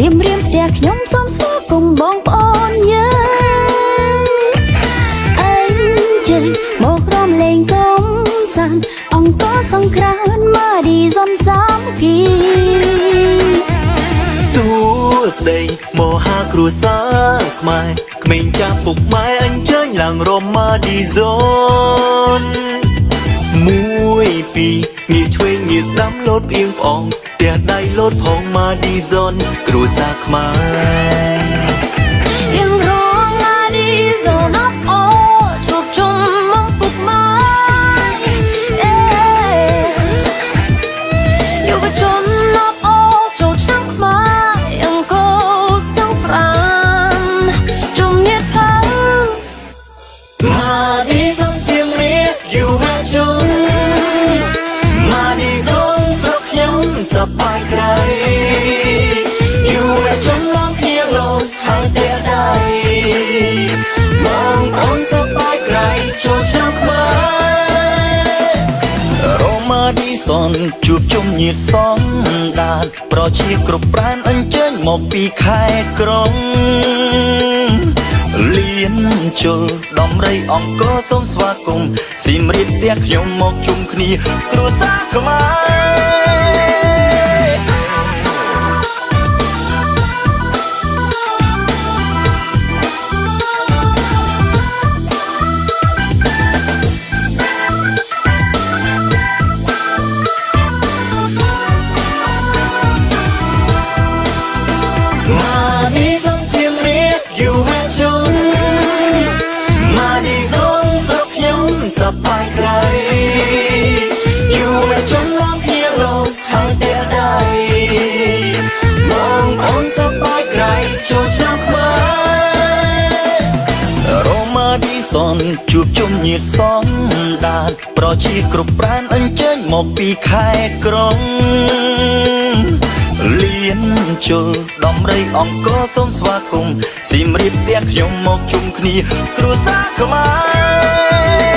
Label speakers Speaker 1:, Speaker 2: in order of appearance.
Speaker 1: សៀមរាបផ្ទះខ្ញុំសូមស្វាគមន៍បងប្អូនយើងអេងជើញមករំលែងកំសាន្តអង្គរសង្ក្រាន្តម៉ាឌីសុនសាមគ្គី
Speaker 2: សួស្ដីមកហាគ្រួសារខ្មែរក្មេងចាស់ពុកម៉ែអញ្ជើញឡើងរំម៉ាឌីសុន1 2ងាកឆ្វេងងាកស្ដាំលោតផ្អៀងផ្អងផ្ទះដៃលោតផងម៉ាឌីសុនគ្រួសារខ្មែរ
Speaker 1: យើងរងម៉ាឌីសុនអបអូជួបជុំមកពុកម៉ែយុវជនអបអូចូលឆ្នាំខ្មែរអង្គរសង្ក្រាន្តជុំញាតផៅ
Speaker 2: ម៉ាឌីសុនសៀមរាបយុវជនម៉ាឌីសុនស្រុកខ្ញុំសប្បាយក្រៃយុវជនឡើងគ្នាលោតហើយតែដៃបងប្អូនសប្បាយក្រៃចូលឆ្នាំខ្មែររ៉ូម៉ាឌីសុនជួបជុំញាតិសងដានប្រជាគ្រប់ប្រានអញ្ជើញមកពីខេត្តក្រុងលៀនជុលដំរីអង្គរសូមស្វាគមន៍សៀមរាបផ្ទះខ្ញុំមកជុំគ្នាគ្រួសារខ្មែរម៉ាឌីសុនសៀមរាបយុវជនម៉ាឌីសុនស្រុកខ្ញុំសប្បាយក្រៃយុវជនឡើងគ្នាលោតហើយតែដៃបងប្អូនសប្បាយក្រៃចូលឆ្នាំខ្មែររ៉ូម៉ាឌីសុនជួបជុំញាតិសងដានប្រជាគ្រប់ប្រានអញ្ជើញមកពីខេត្តក្រុងលៀនជុលដំរីអង្គរសូមស្វាគមន៍សៀមរាបផ្ទះខ្ញុំមកជុំគ្នាគ្រួសារខ្មែរ